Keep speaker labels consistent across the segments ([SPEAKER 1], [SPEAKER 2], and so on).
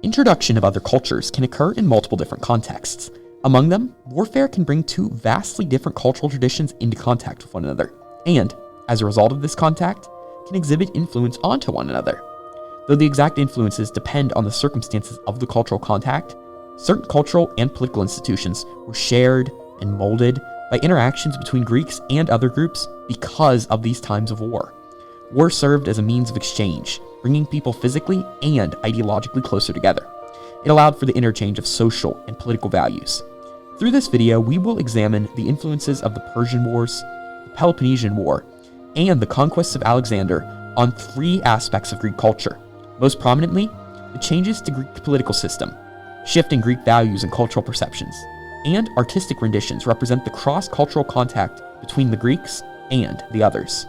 [SPEAKER 1] Introduction of other cultures can occur in multiple different contexts. Among them, warfare can bring two vastly different cultural traditions into contact with one another, and, as a result of this contact, can exhibit influence onto one another. Though the exact influences depend on the circumstances of the cultural contact, certain cultural and political institutions were shared and molded by interactions between Greeks and other groups because of these times of war. War served as a means of exchange, bringing people physically and ideologically closer together. It allowed for the interchange of social and political values. Through this video, we will examine the influences of the Persian Wars, the Peloponnesian War, and the conquests of Alexander on three aspects of Greek culture. Most prominently, the changes to Greek political system, shifting Greek values and cultural perceptions, and artistic renditions represent the cross-cultural contact between the Greeks and the others.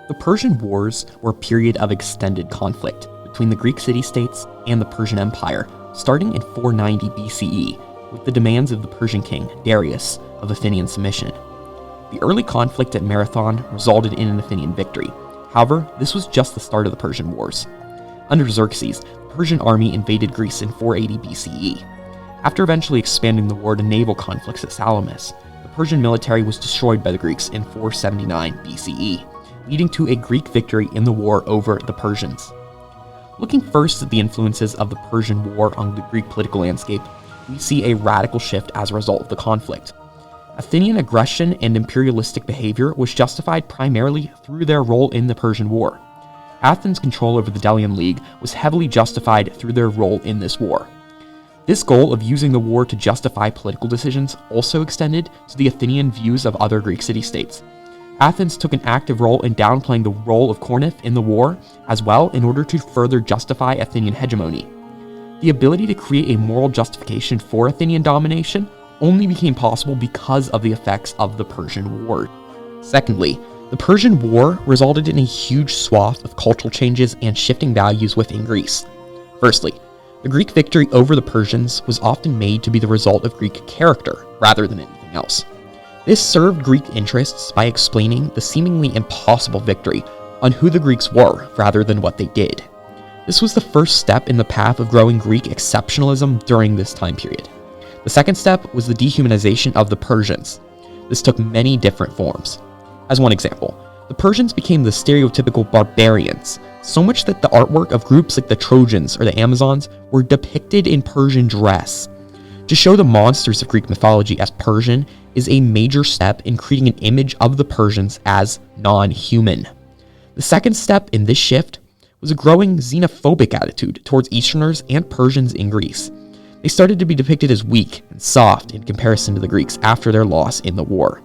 [SPEAKER 1] The Persian Wars were a period of extended conflict between the Greek city-states and the Persian Empire, starting in 490 BCE, with the demands of the Persian king, Darius, of Athenian submission. The early conflict at Marathon resulted in an Athenian victory. However, this was just the start of the Persian Wars. Under Xerxes, the Persian army invaded Greece in 480 BCE. After eventually expanding the war to naval conflicts at Salamis, the Persian military was destroyed by the Greeks in 479 BCE, leading to a Greek victory in the war over the Persians. Looking first at the influences of the Persian War on the Greek political landscape, we see a radical shift as a result of the conflict. Athenian aggression and imperialistic behavior was justified primarily through their role in the Persian War. Athens' control over the Delian League was heavily justified through their role in this war. This goal of using the war to justify political decisions also extended to the Athenian views of other Greek city-states. Athens took an active role in downplaying the role of Corinth in the war as well in order to further justify Athenian hegemony. The ability to create a moral justification for Athenian domination only became possible because of the effects of the Persian War. Secondly, the Persian War resulted in a huge swath of cultural changes and shifting values within Greece. Firstly, the Greek victory over the Persians was often made to be the result of Greek character rather than anything else. This served Greek interests by explaining the seemingly impossible victory on who the Greeks were rather than what they did. This was the first step in the path of growing Greek exceptionalism during this time period. The second step was the dehumanization of the Persians. This took many different forms. As one example, the Persians became the stereotypical barbarians, so much that the artwork of groups like the Trojans or the Amazons were depicted in Persian dress. To show the monsters of Greek mythology as Persian is a major step in creating an image of the Persians as non-human. The second step in this shift was a growing xenophobic attitude towards Easterners and Persians in Greece. They started to be depicted as weak and soft in comparison to the Greeks after their loss in the war.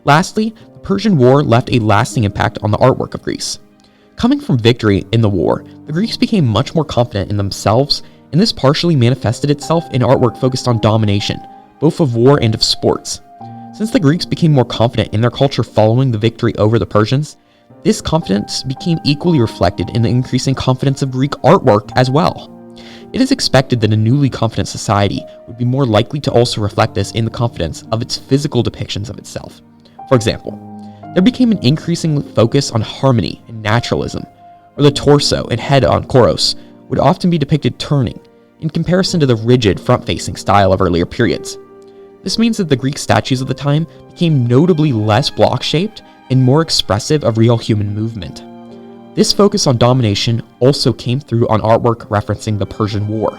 [SPEAKER 1] Lastly, the Persian War left a lasting impact on the artwork of Greece. Coming from victory in the war, the Greeks became much more confident in themselves, and this partially manifested itself in artwork focused on domination, both of war and of sports. Since the Greeks became more confident in their culture following the victory over the Persians, this confidence became equally reflected in the increasing confidence of Greek artwork as well. It is expected that a newly confident society would be more likely to also reflect this in the confidence of its physical depictions of itself. For example, there became an increasing focus on harmony and naturalism, where the torso and head on Koros would often be depicted turning, in comparison to the rigid front-facing style of earlier periods. This means that the Greek statues of the time became notably less block-shaped and more expressive of real human movement. This focus on domination also came through on artwork referencing the Persian War.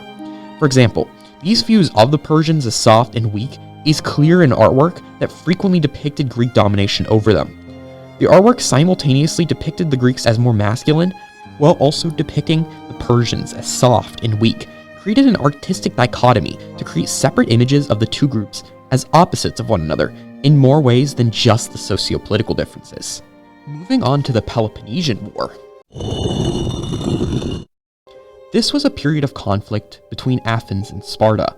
[SPEAKER 1] For example, these views of the Persians as soft and weak is clear in artwork that frequently depicted Greek domination over them. The artwork simultaneously depicted the Greeks as more masculine, while also depicting the Persians as soft and weak, created an artistic dichotomy to create separate images of the two groups as opposites of one another in more ways than just the socio-political differences. Moving on to the Peloponnesian War. This was a period of conflict between Athens and Sparta,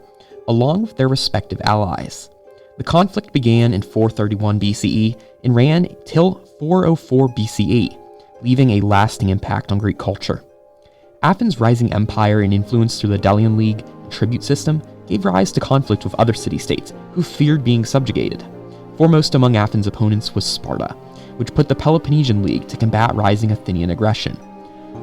[SPEAKER 1] along with their respective allies. The conflict began in 431 BCE and ran till 404 BCE, leaving a lasting impact on Greek culture. Athens' rising empire and influence through the Delian League and tribute system gave rise to conflict with other city-states who feared being subjugated. Foremost among Athens' opponents was Sparta, which put the Peloponnesian League to combat rising Athenian aggression.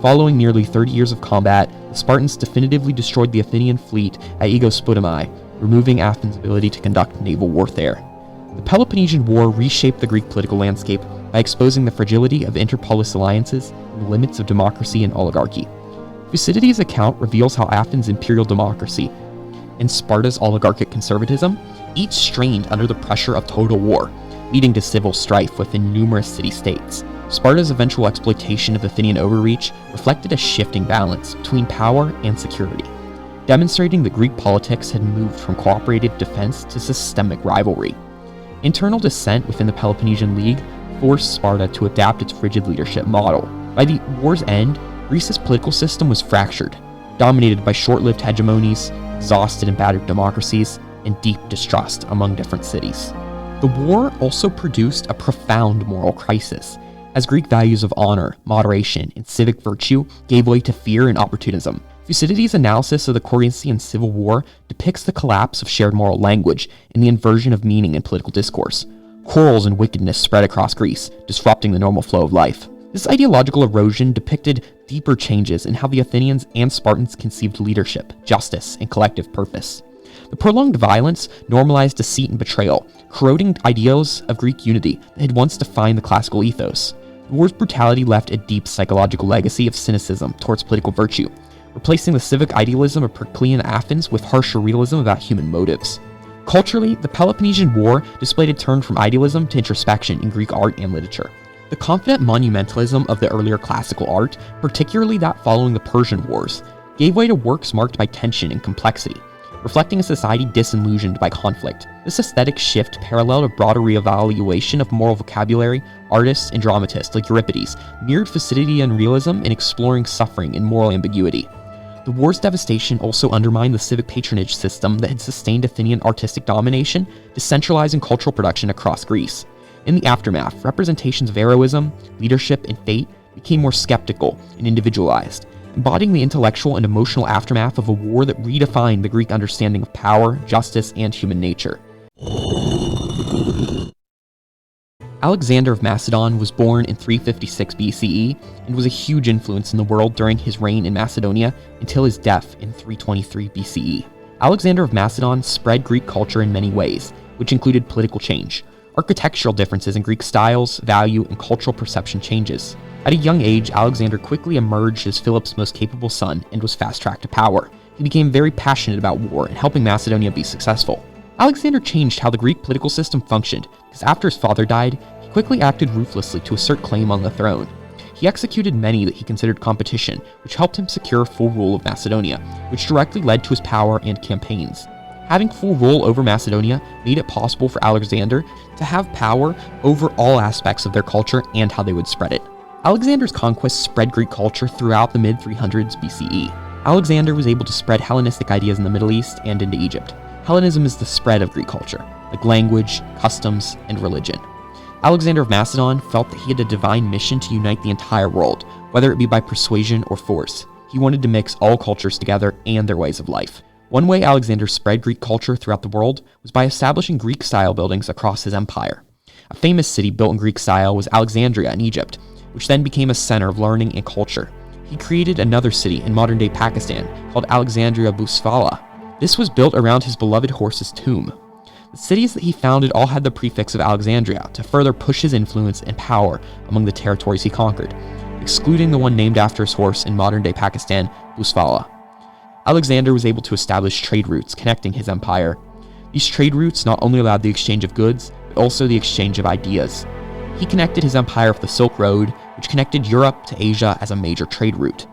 [SPEAKER 1] Following nearly 30 years of combat, the Spartans definitively destroyed the Athenian fleet at Aegospotami, removing Athens' ability to conduct naval warfare. The Peloponnesian War reshaped the Greek political landscape by exposing the fragility of interpolis alliances and the limits of democracy and oligarchy. Thucydides' account reveals how Athens' imperial democracy and Sparta's oligarchic conservatism each strained under the pressure of total war, leading to civil strife within numerous city-states. Sparta's eventual exploitation of Athenian overreach reflected a shifting balance between power and security, demonstrating that Greek politics had moved from cooperative defense to systemic rivalry. Internal dissent within the Peloponnesian League forced Sparta to adapt its rigid leadership model. By the war's end, Greece's political system was fractured, dominated by short-lived hegemonies, exhausted and battered democracies, and deep distrust among different cities. The war also produced a profound moral crisis, as Greek values of honor, moderation, and civic virtue gave way to fear and opportunism. Thucydides' analysis of the Corinthian civil war depicts the collapse of shared moral language and the inversion of meaning in political discourse. Quarrels and wickedness spread across Greece, disrupting the normal flow of life. This ideological erosion depicted deeper changes in how the Athenians and Spartans conceived leadership, justice, and collective purpose. The prolonged violence normalized deceit and betrayal, corroding ideals of Greek unity that had once defined the classical ethos. The war's brutality left a deep psychological legacy of cynicism towards political virtue, replacing the civic idealism of Periclean Athens with harsher realism about human motives. Culturally, the Peloponnesian War displayed a turn from idealism to introspection in Greek art and literature. The confident monumentalism of the earlier classical art, particularly that following the Persian Wars, gave way to works marked by tension and complexity, reflecting a society disillusioned by conflict. This aesthetic shift paralleled a broader reevaluation of moral vocabulary. Artists and dramatists like Euripides mirrored Thucydidean realism in exploring suffering and moral ambiguity. The war's devastation also undermined the civic patronage system that had sustained Athenian artistic domination, decentralizing cultural production across Greece. In the aftermath, representations of heroism, leadership, and fate became more skeptical and individualized, embodying the intellectual and emotional aftermath of a war that redefined the Greek understanding of power, justice, and human nature. Alexander of Macedon was born in 356 BCE and was a huge influence in the world during his reign in Macedonia until his death in 323 BCE. Alexander of Macedon spread Greek culture in many ways, which included political change, architectural differences in Greek styles, value, and cultural perception changes. At a young age, Alexander quickly emerged as Philip's most capable son and was fast-tracked to power. He became very passionate about war and helping Macedonia be successful. Alexander changed how the Greek political system functioned, because after his father died, he quickly acted ruthlessly to assert claim on the throne. He executed many that he considered competition, which helped him secure full rule of Macedonia, which directly led to his power and campaigns. Having full rule over Macedonia made it possible for Alexander to have power over all aspects of their culture and how they would spread it. Alexander's conquests spread Greek culture throughout the mid-300s BCE. Alexander was able to spread Hellenistic ideas in the Middle East and into Egypt. Hellenism is the spread of Greek culture, like language, customs, and religion. Alexander of Macedon felt that he had a divine mission to unite the entire world, whether it be by persuasion or force. He wanted to mix all cultures together and their ways of life. One way Alexander spread Greek culture throughout the world was by establishing Greek-style buildings across his empire. A famous city built in Greek style was Alexandria in Egypt, which then became a center of learning and culture. He created another city in modern-day Pakistan called Alexandria Busfala. This was built around his beloved horse's tomb. The cities that he founded all had the prefix of Alexandria to further push his influence and power among the territories he conquered, excluding the one named after his horse in modern-day Pakistan, Busfala. Alexander was able to establish trade routes connecting his empire. These trade routes not only allowed the exchange of goods, but also the exchange of ideas. He connected his empire with the Silk Road, which connected Europe to Asia as a major trade route.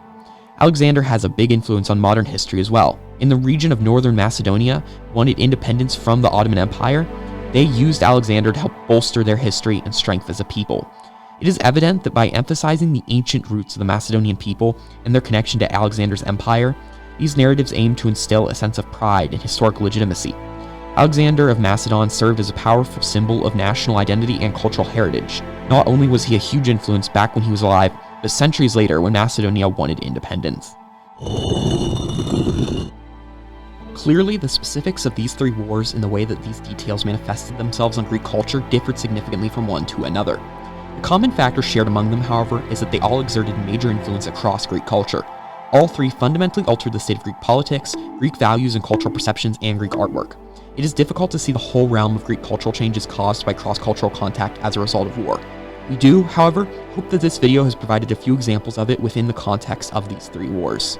[SPEAKER 1] Alexander has a big influence on modern history as well. In the region of northern Macedonia, wanted independence from the Ottoman Empire, they used Alexander to help bolster their history and strength as a people. It is evident that by emphasizing the ancient roots of the Macedonian people and their connection to Alexander's empire, these narratives aim to instill a sense of pride and historical legitimacy. Alexander of Macedon served as a powerful symbol of national identity and cultural heritage. Not only was he a huge influence back when he was alive, but centuries later when Macedonia wanted independence. Clearly, the specifics of these three wars and the way that these details manifested themselves on Greek culture differed significantly from one to another. The common factor shared among them, however, is that they all exerted major influence across Greek culture. All three fundamentally altered the state of Greek politics, Greek values and cultural perceptions, and Greek artwork. It is difficult to see the whole realm of Greek cultural changes caused by cross-cultural contact as a result of war. We do, however, hope that this video has provided a few examples of it within the context of these three wars.